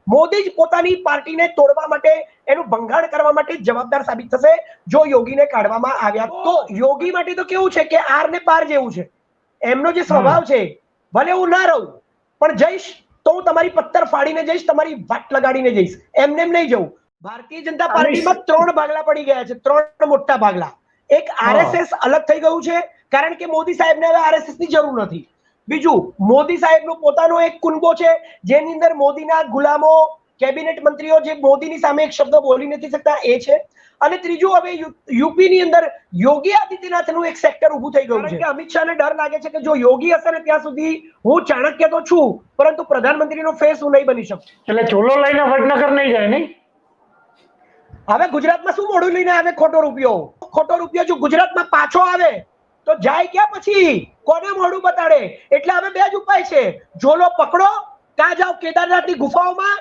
મોદી જ પોતાની પાર્ટીને તોડવા માટે, એનું ભંગાણ કરવા માટે જવાબદાર સાબિત થશે જો યોગીને કાઢવામાં આવ્યા. તો યોગી માટે તો કેવું છે કે આર ને પાર જેવું છે. એમનો જે સ્વભાવ છે, ભલે હું ના રહું પણ જઈશ તો હું તમારી પત્તર ફાડીને જઈશ, તમારી વાટ લગાડીને જઈશ, એમને એમ નહીં જવું. ભારતીય જનતા પાર્ટીમાં 3 ભાગલા પડી ગયા છે, 3 મોટા ભાગલા. એક આરએસએસ અલગ થઈ ગયું છે કારણ કે મોદી સાહેબને હવે આરએસએસ ની જરૂર નથી. બીજું, મોદી સાહેબનો પોતાનો એક કુનબો છે જેની અંદર મોદીના ગુલામો, કેબિનેટ મંત્રીઓ જે મોદીની સામે એક શબ્દ બોલી નથી શકતા એ છે. અને ત્રીજું, હવે યુપી ની અંદર યોગી આદિત્યનાથનું એક સેક્ટર ઊભું થઈ ગયું છે. અમિત શાહને ડર લાગે છે કે જો યોગી હશે ને ત્યાં સુધી હું ચાણક્ય તો છું પરંતુ પ્રધાનમંત્રીનો ફેસ હું નહીં બની શકું. એટલે ચોલો લઈને વડનગર નહીં જાય નહીં. હવે ગુજરાતમાં શું મોઢું લઈને આવે? ખોટો રૂપિયો જો ગુજરાતમાં પાછો આવે તો જાય ક્યાં? પછી કોને મોઢું બતાડે? એટલે હવે 2 જ ઉપાય છે, જોલો પકડો કાં જાઓ કેદારનાથની ગુફાઓમાં.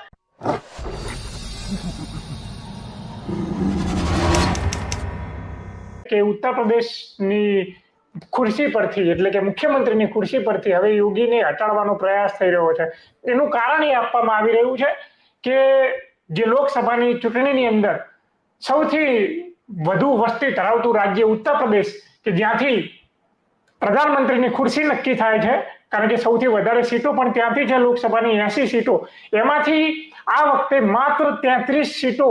કે ઉત્તર પ્રદેશની ખુરશી પરથી, એટલે કે મુખ્યમંત્રીની ખુરશી પરથી હવે યોગીને હટાડવાનો પ્રયાસ થઈ રહ્યો છે. એનું કારણ એ આપવામાં આવી રહ્યું છે કે જે લોકસભાની ચૂંટણીની અંદર સૌથી વધુ વસ્તી ધરાવતું રાજ્ય ઉત્તર પ્રદેશ, કે જ્યાંથી પ્રધાનમંત્રીની ખુરશી નક્કી થાય છે, કારણ કે સૌથી વધારે સીટો પણ ત્યાંથી છે, લોકસભાની 80 સીટો, એમાંથી આ વખતે માત્ર 33 સીટો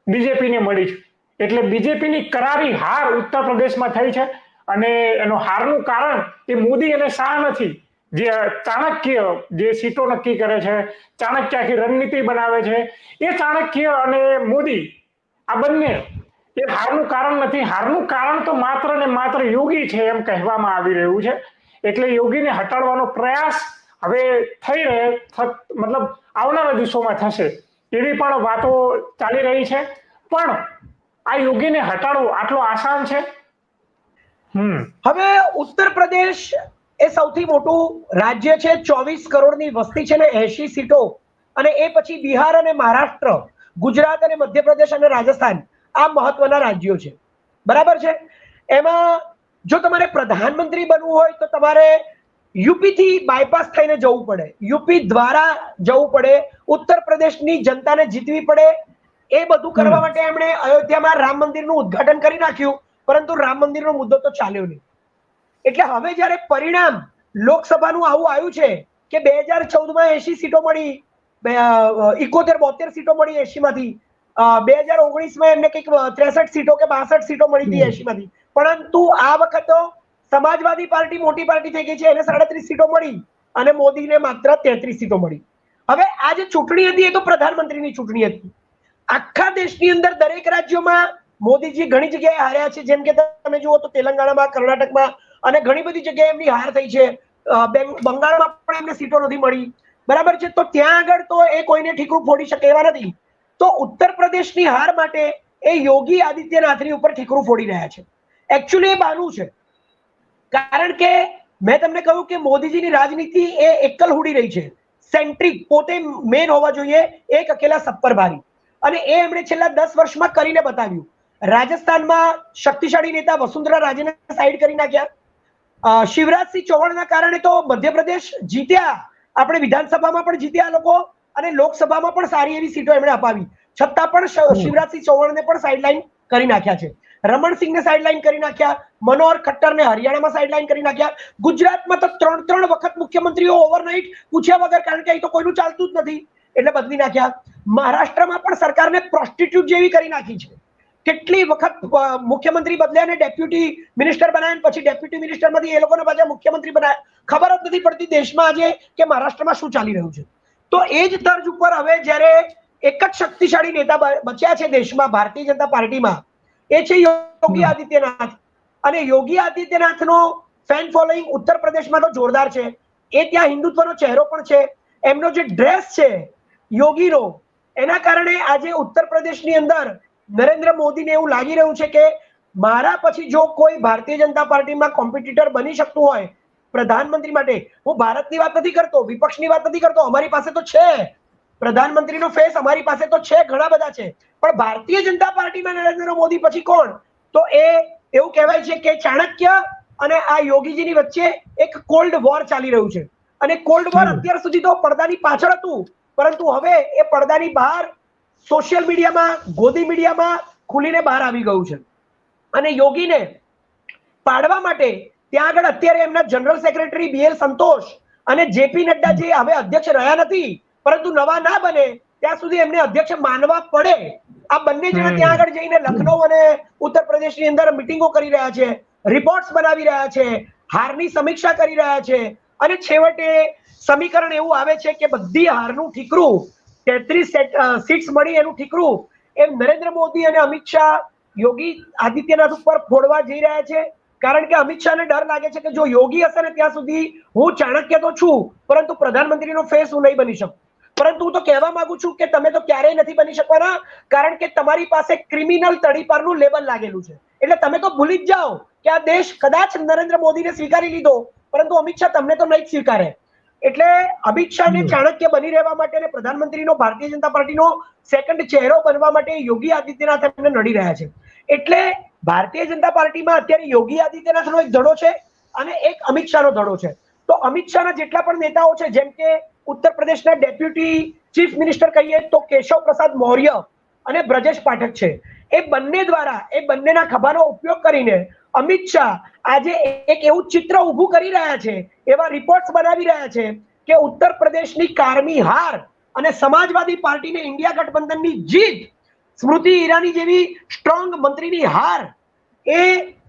બીજેપીને મળી છે. એટલે બીજેપીની કરારી હાર ઉત્તર પ્રદેશમાં થઈ છે. અને એનો હારનું કારણ એ મોદી અને શાહ નથી, જે ચાણક્ય જે સીટો નક્કી કરે છે, ચાણક્ય આખી રણનીતિ બનાવે છે, એ ચાણક્ય અને મોદી આ બંને એ હારનું કારણ નથી. હારનું કારણ તો માત્ર ને માત્ર યોગી છે એમ કહેવામાં આવી રહ્યું છે. એટલે યોગીને હટાડવાનો પ્રયાસ હવે થઈ રહ્યો, મતલબ આવનારા દિવસોમાં થશે એવી પણ વાતો ચાલી રહી છે. પણ આ યોગીને હટાડવું આટલો આસાન છે? હવે ઉત્તર પ્રદેશ એ સૌથી મોટું રાજ્ય છે, 24 કરોડની વસ્તી છે ને 80 સીટો. અને એ પછી બિહાર અને મહારાષ્ટ્ર, ગુજરાત અને મધ્યપ્રદેશ અને રાજસ્થાન આ મહત્વના રાજ્યો છે. બરાબર છે. એમાં જો તમારે પ્રધાનમંત્રી બનવું હોય તો તમારે યુપી થી બાયપાસ થઈને જવું પડે, યુપી દ્વારા જવું પડે, ઉત્તર પ્રદેશની જનતાને જીતવી પડે. એ બધું કરવા માટે એમણે અયોધ્યામાં રામ મંદિરનું ઉદ્ઘાટન કરી નાખ્યું, પરંતુ રામ મંદિરનો મુદ્દો તો ચાલ્યો નહીં. એટલે હવે જયારે પરિણામ લોકસભાનું આવું આવ્યું છે કે 2014માં 80 સીટો મળી, 71-72 સીટો મળી 80 માંથી, 2019માં એમને કંઈક 63 સીટો કે 62 સીટો મળી હતી 80 માંથી. પરંતુ આ વખત તો સમાજવાદી પાર્ટી મોટી પાર્ટી થઈ ગઈ છે, એને 37 સીટો મળી અને મોદીને માત્ર 33 સીટો મળી. હવે આ જે ચૂંટણી હતી એ તો પ્રધાનમંત્રીની ચૂંટણી હતી. આખા દેશની અંદર દરેક રાજ્યોમાં મોદીજી ઘણી જગ્યાએ હાર્યા છે. જેમ કે તમે જુઓ તો તેલંગાણામાં, કર્ણાટકમાં અને ઘણી બધી જગ્યાએ એમની હાર થઈ છે. બંગાળમાં પણ એમને સીટો નથી મળી. બરાબર છે. તો ત્યાં આગળ તો એ કોઈને ઠીકરું ફોડી શકે એવા નથી. તો ઉત્તર પ્રદેશની હાર માટે એ યોગી આદિત્યનાથની ઉપર ઠીકરું ફોડી રહ્યા છે. એકચ્યુઅલી એ બહાનું છે, કારણ કે મેં તમને કહ્યું કે મોદીજીની રાજનીતિ એ એકલ હુડી રહી છે, સેન્ટ્રિક, પોતે મેન હોવા જોઈએ, એક અકેલા સબ પર ભારી. અને એ એમણે છેલ્લા 10 વર્ષમાં કરીને બતાવ્યું. રાજસ્થાનમાં શક્તિશાળી નેતા વસુંધરા રાજેને સાઈડ કરી નાખ્યા. શિવરાજસિંહ ચૌહાણના કારણે તો મધ્યપ્રદેશ જીત્યા, આપણે વિધાનસભામાં પણ જીત્યા લોકો અને લોકસભામાં પણ સારી એવી સીટો એમણે અપાવી. છતાં પણ શિવરાજસિંહ ચૌહાણને પણ સાઈડલાઈન કરી નાખ્યા છે. રમણસિંહને સાઈડલાઈન કરી નાખ્યા, મનોહર ખટ્ટરને હરિયાણામાં સાઈડલાઈન કરી નાખ્યા. ગુજરાતમાં તો 3 વખત મુખ્યમંત્રીઓ ઓવરનાઇટ પૂછ્યા વગર, કારણ કે અહીં તો કોઈનું ચાલતું જ નથી એટલે બદલી નાખ્યા. મહારાષ્ટ્રમાં પણ સરકારને પ્રોસ્ટિટ્યુટ જેવી કરી નાખી છે. કેટલી વખત મુખ્યમંત્રી બદલ્યા અને ડેપ્યુટી મિનિસ્ટર બનાવ્યા, પછી ડેપ્યુટી મિનિસ્ટરમાંથી એ લોકોને પાછા મુખ્યમંત્રી બનાવ્યા. ખબર જ નથી પડતી દેશમાં આજે કે મહારાષ્ટ્રમાં શું ચાલી રહ્યું છે. તો એ જ તર્જ ઉપર હવે જ્યારે એક જ શક્તિશાળી નેતા બચ્યા છે દેશમાં ભારતીય જનતા પાર્ટીમાં, એ છે યોગી આદિત્યનાથ. અને યોગી આદિત્યનાથનો ફેન ફોલોઈંગ ઉત્તર પ્રદેશમાં તો જોરદાર છે. એ ત્યાં હિન્દુત્વનો ચહેરો પણ છે. એમનો જે ડ્રેસ છે યોગીનો, એના કારણે આજે ઉત્તર પ્રદેશની અંદર નરેન્દ્ર મોદીને એવું લાગી રહ્યું છે કે મારા પછી જો કોઈ ભારતીય જનતા પાર્ટીમાં કોમ્પિટિટર બની શકતું હોય પ્રધાનમંત્રી માટે, હું ભારતની વાત નથી કરતો, વિપક્ષની વાત નથી કરતો, અમારી પાસે તો છે પ્રધાનમંત્રીનો ફેસ, અમારી પાસે તો છે, ઘણા બધા છે, પણ ભારતીય જનતા પાર્ટીમાં નરેન્દ્ર મોદી પછી કોણ? તો એ એવું કહેવાય છે કે ચાણક્ય અને આ યોગીજીની વચ્ચે એક કોલ્ડ વોર ચાલી રહ્યું છે. અને કોલ્ડ વોર અત્યાર સુધી તો પડદાની પાછળ હતું, પરંતુ હવે એ પડદાની બહાર સોશિયલ મીડિયામાં, ગોદી મીડિયામાં ખુલીને બહાર આવી ગયું છે. અને યોગીને પાડવા માટે ત્યાં આગળ અત્યારે એમના જનરલ સેક્રેટરી BL સંતોષ અને JP નડ્ડા જે હવે અધ્યક્ષ રહ્યા નથી, પરંતુ નવા ના બને ત્યાં સુધી એમને અધ્યક્ષ માનવા પડે. આ બંને જણા ત્યાં આગળ જઈને લખનૌ અને ઉત્તર પ્રદેશની અંદર મિટિંગો કરી રહ્યા છે, રિપોર્ટ્સ બનાવી રહ્યા છે, હારની સમીક્ષા કરી રહ્યા છે, અને છેવટે સમીકરણ એવું આવે છે કે બધી હારનું ઠીકરું 33 સીટ્સ મળી એનું ઠીકરું એમ નરેન્દ્ર મોદી અને અમિત શાહ યોગી આદિત્યનાથ ઉપર ફોડવા જઈ રહ્યા છે. કારણ કે અમિત શાહને ડર લાગે છે કે જો યોગી હશે ને ત્યાં સુધી હું ચાણક્ય તો છું, પરંતુ પ્રધાનમંત્રીનો ફેસ હું નહીં બની શકું. પરંતુ હું તો કહેવા માંગુ છું કે તમે તો ક્યારેય નથી બની શકવાના, કારણ કે તમારી પાસે ક્રિમિનલ તડીપારનું લેબલ લાગેલું છે. એટલે તમે તો ભૂલી જ જાઓ કે આ દેશ કદાચ નરેન્દ્ર મોદીને સ્વીકારી લીધો, પરંતુ અમિત શાહ તમને તો નહીં જ સ્વીકારે. એટલે અમિત શાહને ચાણક્ય બની રહેવા માટે અને પ્રધાનમંત્રીનો ભારતીય જનતા પાર્ટીનો સેકન્ડ ચહેરો બનવા માટે યોગી આદિત્યનાથ એમને નડી રહ્યા છે. એટલે ભારતીય જનતા પાર્ટીમાં અત્યારે યોગી આદિત્યનાથનો એક ધડો છે અને એક અમિત શાહનો ધડો છે. તો અમિત શાહના જેટલા પણ નેતાઓ છે, જેમ કે ઉત્તર પ્રદેશના ડેપ્યુટી ચીફ મિનિસ્ટર કહીએ તો કેશવ પ્રસાદ મૌર્ય અને બ્રજેશ પાઠક છે, એ બંને દ્વારા એ બંનેના ખભાનો ઉપયોગ કરીને અમિત શાહ આજે એક એવું ચિત્ર ઊભું કરી રહ્યા છે, એવા રિપોર્ટ્સ બનાવી રહ્યા છે કે ઉત્તર પ્રદેશની કારમી હાર અને સમાજવાદી પાર્ટીને ઇન્ડિયા ગઠબંધનની જીત, સ્મૃતિ ઈરાની જેવી સ્ટ્રોંગ મંત્રીની હાર એ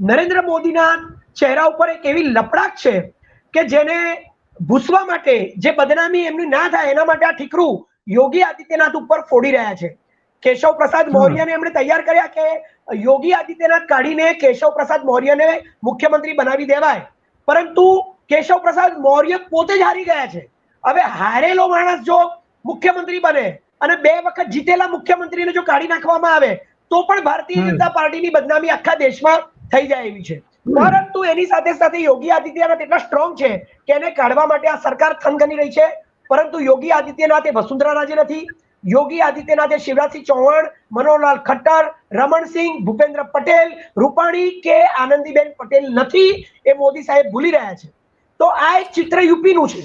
નરેન્દ્ર મોદીના ચહેરા ઉપર એક એવી લપડાક છે કે જેને ભૂસવા માટે, જે બદનામી એમની ના થાય એના માટે આ ઠીકરું યોગી આદિત્યનાથ ઉપર ફોડી રહ્યા છે. કેશવ પ્રસાદ મૌર્યને એમણે તૈયાર કર્યા કે યોગી આદિત્યનાથ કાઢીને કેશવ પ્રસાદ મૌર્યને મુખ્યમંત્રી બનાવી દેવાય, પરંતુ કેશવ પ્રસાદ મૌર્ય પોતે જ હારી ગયા છે. હવે હારેલો માણસ જો મુખ્યમંત્રી બને અને 2 વખત જીતેલા મુખ્યમંત્રીને જો કાઢી નાખવામાં આવે તો પણ ભારતીય જનતા પાર્ટીની બદનામી આખા દેશમાં થઈ જાય એવી છે. પરંતુ એની સાથે સાથે યોગી આદિત્યનાથ એટલા સ્ટ્રોંગ છે કે એને કાઢવા માટે આ સરકાર થનગની રહી છે. પરંતુ યોગી આદિત્યનાથ એ વસુંધરા રાજે નથી. યોગી આદિત્યનાથ એ શિવરાજસિંહ ચૌહાણ, મનોહરલાલ ખટ્ટર, રમણસિંહ, ભૂપેન્દ્ર પટેલ, રૂપાણી કે આનંદીબેન પટેલ નથી. એ મોદી સાહેબ ભૂલી રહ્યા છે. તો આ એક ચિત્ર યુપીનું છે.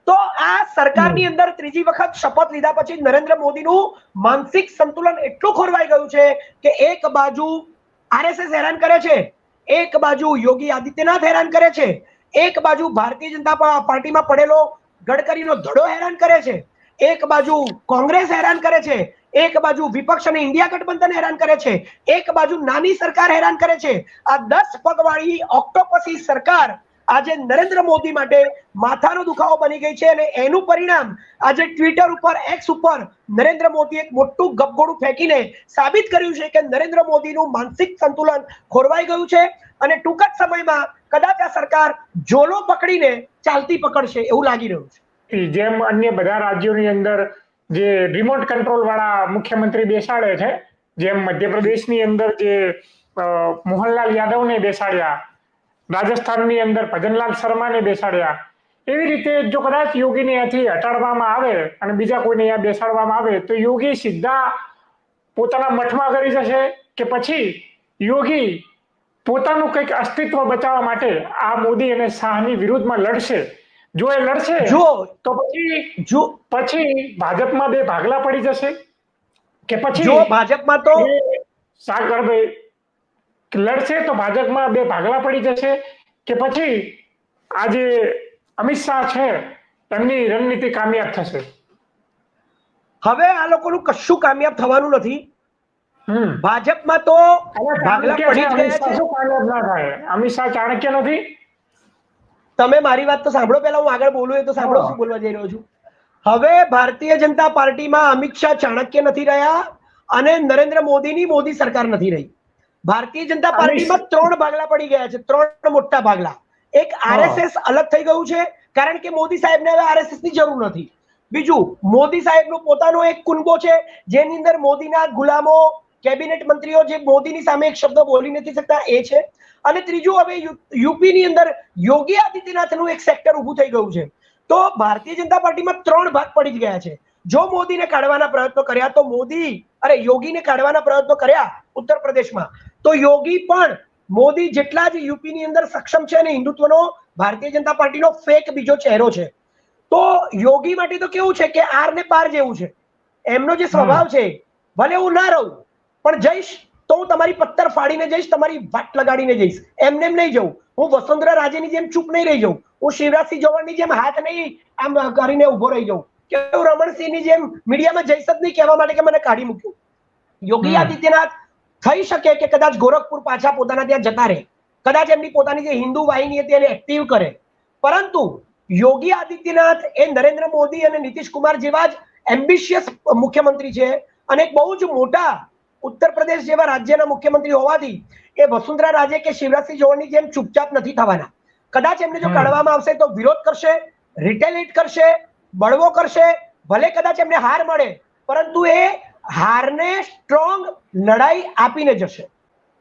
તો આ સરકારની અંદર ત્રીજી વખત શપથ લીધા પછી નરેન્દ્ર મોદીનું માનસિક સંતુલન એટલું ખોરવાઈ ગયું છે કે એક બાજુ RSS હેરાન કરે છે, એક બાજુ યોગી આદિત્યનાથ હેરાન કરે છે, એક બાજુ ભારતીય જનતા પાર્ટીમાં પડેલો ગડકરીનો ધડો હેરાન કરે છે, એક બાજુ કોંગ્રેસ હેરાન કરે છે, એક બાજુ વિપક્ષ અને ઇન્ડિયા ગઠબંધન હેરાન કરે છે, એક બાજુ નાની સરકાર હેરાન કરે છે. આ 10 પગવાળી ઓક્ટોપસી સરકાર આજે નરેન્દ્ર મોદી માટે માથાનો દુખાવો બની ગઈ છે. અને એનું પરિણામ આજે ટ્વિટર ઉપર, એક્સ ઉપર નરેન્દ્ર મોદી એક મોટું ગપગોળું ફેંકીને સાબિત કર્યું છે કે નરેન્દ્ર મોદીનું માનસિક સંતુલન ખોરવાઈ ગયું છે અને ટૂંક જ સમયમાં કદાચ આ સરકાર જોલો પકડીને ચાલતી પકડશે એવું લાગી રહ્યું છે. જેમ અન્ય બધા રાજ્યોની અંદર જે રિમોટ કંટ્રોલ વાળા મુખ્યમંત્રી બેસાડે છે, જેમ મધ્યપ્રદેશની અંદર જે મોહનલાલ યાદવને બેસાડ્યા, રાજસ્થાનની અંદર ભજનલાલ શર્માને બેસાડ્યા, એવી રીતે જો કદાચ યોગીને અહીંથી હટાડવામાં આવે અને બીજા કોઈને અહીંયા બેસાડવામાં આવે તો યોગી સીધા પોતાના મઠમાં કરી જશે કે પછી યોગી પોતાનું કંઈક અસ્તિત્વ બચાવવા માટે આ મોદી અને શાહની વિરુદ્ધમાં લડશે. જો એ લડશે તો પછી ભાજપમાં 2 ભાગલા પડી જશે કે પછી જો ભાજપમાં તો સાગરભાઈ લડશે તો ભાજપમાં 2 ભાગલા પડી જશે કે પછી આજે અમિત શાહ છે એમની રણનીતિ કામયાબ થશે. હવે આ લોકોનું કશું કામયાબ થવાનું નથી. ભાજપમાં તો ભાગલા પડી જ ગયા છે. કામયાબ ના થાય. અમિત શાહ ચાણક્ય નથી. તમે મારી વાત તો સાંભળો, પહેલા હું આગળ બોલું એ તો સાંભળો શું બોલવા જઈ રહ્યો છું. હવે ભારતીય જનતા પાર્ટીમાં અમિત શાહ ચાણક્ય નથી રહ્યા અને નરેન્દ્ર મોદીની મોદી સરકાર નથી રહી. ભારતીય જનતા પાર્ટીમાં 3 ભાગલા પડી ગયા છે, 3 મોટા ભાગલા. એક RSS અલગ થઈ ગયું છે કારણ કે મોદી સાહેબને હવે RSS ની જરૂર નથી. બીજું, મોદી સાહેબનો પોતાનો એક કુનબો છે જેની અંદર મોદીના ગુલામો, કેબિનેટ મંત્રીઓ જે મોદીની સામે એક શબ્દ બોલી નથી શકતા એ છે. અને ત્રીજું, હવે યુપીની અંદર યોગી આદિત્યનાથનું એક સેક્ટર ઊભું થઈ ગયું છે. તો ભારતીય જનતા પાર્ટીમાં 3 ભાગ પડી ગયા છે. જો મોદીને કાઢવાના પ્રયત્નો કર્યા તો યોગીને કાઢવાના પ્રયત્નો કર્યા ઉત્તર પ્રદેશમાં તો યોગી પણ મોદી જેટલા જ યુપીની અંદર સક્ષમ છે અને હિન્દુત્વનો ભારતીય જનતા પાર્ટીનો ફેક બીજો ચહેરો છે. તો યોગી માટે તો કેવું છે કે આર ને પાર જેવું છે. એમનો જે સ્વભાવ છે, ભલે હું ના રહું પણ જઈશ તો હું તમારી પત્તર ફાડીને જઈશ, તમારી વાટ લગાડીને જઈશ, એમને એમ નહીં જવું. હું વસુંધરા રાજેની જેમ ચૂપ નહીં રહી જાઉં, હું શિવરાજસિંહ ચૌહાણની જેમ હાથ નહીં આમ કરીને ઉભો રહી જાઉં, કે હું રમણસિંહની જેમ મીડિયામાં જઈશ જ નહીં કહેવા માટે કે મને કાઢી મૂક્યું. યોગી આદિત્યનાથ થઈ શકે કે કદાચ ગોરખપુર પાછા પોતાના ત્યાં જતા રહે, કદાચ એમની પોતાની જે હિન્દુ વાહિની હતી એને એક્ટિવ કરે, પરંતુ યોગી આદિત્યનાથ એ નરેન્દ્ર મોદી અને નીતિશ કુમાર જેવા જ એમ્બિશિયસ મુખ્યમંત્રી છે અને બહુ જ મોટા ઉત્તર પ્રદેશ જેવા રાજ્યના મુખ્યમંત્રી હોવાથી એ વસુંધરા રાજે કે શિવરાજસિંહ ચૌહાણની જેમ ચૂપચાપ નથી થવાના. કદાચ એમને જો કાઢવામાં આવશે તો વિરોધ કરશે, રિટેલિએટ કરશે, બળવો કરશે, ભલે કદાચ એમને હાર મળે પરંતુ એ હારને સ્ટ્રોંગ લડાઈ આપીને જશે.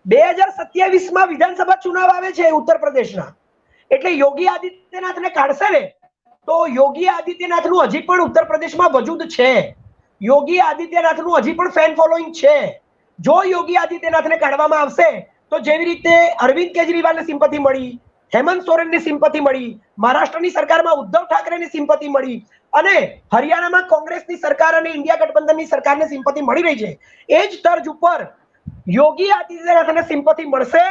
2027માં વિધાનસભા ચુનાવ આવે છે ઉત્તર પ્રદેશના, એટલે યોગી આદિત્યનાથને કાઢશે ને તો યોગી આદિત્યનાથનું હજી પણ ઉત્તર પ્રદેશમાં વજૂદ છે, યોગી આદિત્યનાથનું હજી પણ ફેન ફોલોઈંગ છે. જો યોગી આદિત્યનાથને કાઢવામાં આવશે તો જેવી રીતે અરવિંદ કેજરીવાલને સિમ્પથી મળી, હેમંત સોરેનને સિમ્પથી મળી, મહારાષ્ટ્રની સરકારમાં ઉદ્ધવ ઠાકરેને સિમ્પથી મળી અને હરિયાણામાં કોંગ્રેસની સરકાર અને ઇન્ડિયા ગઠબંધનની સરકારને સિમ્પથી મળી રહી છે, એ જ તર્જ ઉપર યોગી આદિત્યનાથને સિમ્પથી મળશે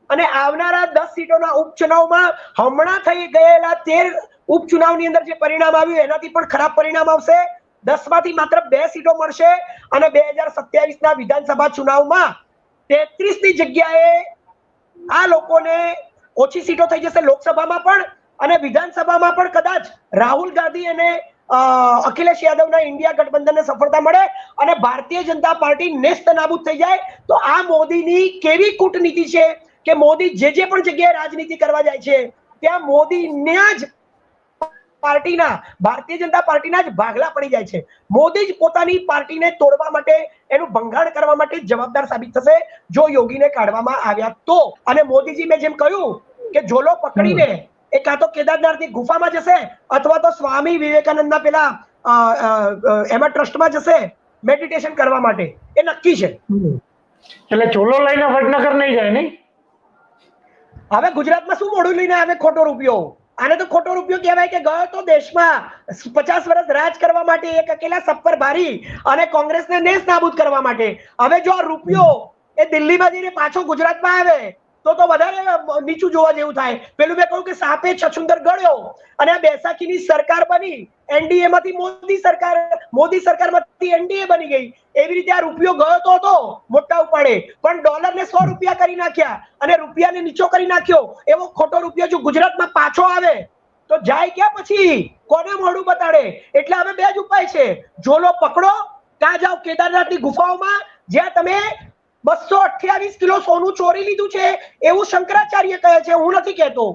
અને આવનારા 10 સીટોના ઉપચુનાવમાં હમણાં થઈ ગયેલા 13 ઉપચુનાવની અંદર જે પરિણામ આવ્યું એનાથી પણ ખરાબ પરિણામ આવશે. 10માંથી માત્ર 2 સીટો મળશે અને 2027ના વિધાનસભા ચુનાવમાં 33ની જગ્યાએ આ લોકોને ઓછી સીટો થઈ જશે લોકસભામાં પણ અને વિધાનસભામાં પણ કદાચ રાહુલ ગાંધી અને અખિલેશ યાદવના ઇન્ડિયા ગઠબંધનને સફળતા મળે અને ભારતીય જનતા પાર્ટી નેસ્ત નાબૂદ થઈ જાય. તો આ મોદીની કેવી કૂટનીતિ છે કે મોદી જે પણ જગ્યાએ રાજનીતિ કરવા જાય છે ત્યાં મોદીના જ પાર્ટીના, ભારતીય જનતા પાર્ટીના જ ભાગલા પડી જાય છે. મોદી જ પોતાની પાર્ટીને તોડવા માટે, એનું ભંગાણ કરવા માટે જવાબદાર સાબિત થશે જો યોગીને કાઢવામાં આવ્યા તો. અને મોદીજી મેં જેમ કહ્યું કે ઝોલો પકડીને એ કાં તો કેદારનાથની ગુફામાં જશે અથવા તો સ્વામી વિવેકાનંદના પેલા એમાં ટ્રસ્ટમાં જશે મેડિટેશન કરવા માટે, એ નક્કી છે. એટલે ઝોલો લઈને વડનગર નહીં જાય નહીં. હવે ગુજરાતમાં શું મોઢું લઈને આવે ખોટો રૂપિયો? આને તો ખોટો રૂપિયો કહેવાય કે ગયો તો દેશમાં 50 વર્ષ રાજ કરવા માટે એક અકેલા સપ્પર ભારી અને કોંગ્રેસને નેસ નાબૂદ કરવા માટે. હવે જો આ રૂપિયો એ દિલ્હીમાં જઈને પાછો ગુજરાતમાં આવે તો વધારે નીચું જોવા જેવું થાય. પેલું મેં કહ્યું કે સાપે છછુંદર ગળ્યો અને આ બેસાખીની સરકાર બની, એનડીએ માંથી મોદી સરકારમાંથી એનડીએ બની ગઈ. એવી રીતે આ રૂપિયો ગયો તો હતો મોટા ઉપાડે, પણ ડોલરને 100 રૂપિયા કરી નાખ્યા અને રૂપિયાને નીચો કરી નાખ્યો. એવો ખોટો રૂપિયો જો ગુજરાતમાં પાછો આવે તો જાય ક્યાં પછી? કોને મોઢું બતાડે? એટલે હવે 2 જ ઉપાય છે, ઝોલો પકડો, કાં જાઓ કેદારનાથની ગુફાઓમાં જ્યાં તમે 228 કિલો સોનું ચોરી લીધું છે એવું શંકરાચાર્ય કહે છે, હું નથી કહેતો.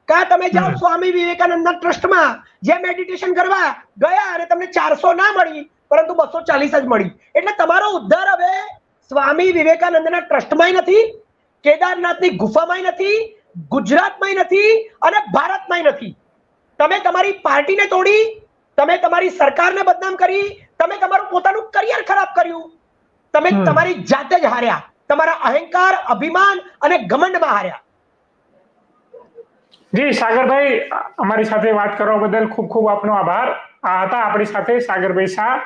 કાં તમે જાઓ સ્વામી વિવેકાનંદના ટ્રસ્ટમાં જે મેડિટેશન કરવા ગયા અને તમને 400 ના મળી પરંતુ 240 જ મળી. એટલે તમારો ઉદ્ધાર હવે સ્વામી વિવેકાનંદના ટ્રસ્ટમાંય નથી, કેદારનાથની ગુફામાંય નથી, ગુજરાતમાંય નથી અને ભારતમાંય નથી. તમે તમારી પાર્ટીને તોડી, તમે તમારી સરકારને બદનામ કરી, તમે તમારું પોતાનું કરિયર ખરાબ કર્યું, તમે તમારી જાતે જ હાર્યા, તમારા અહંકાર, અભિમાન અને ઘમંડમાં હાર્યા. જી સાગરભાઈ, અમારી સાથે વાત કરવા બદલ ખૂબ ખૂબ આપનો આભાર. આ હતા આપણી સાથે સાગરભાઈ શાહ,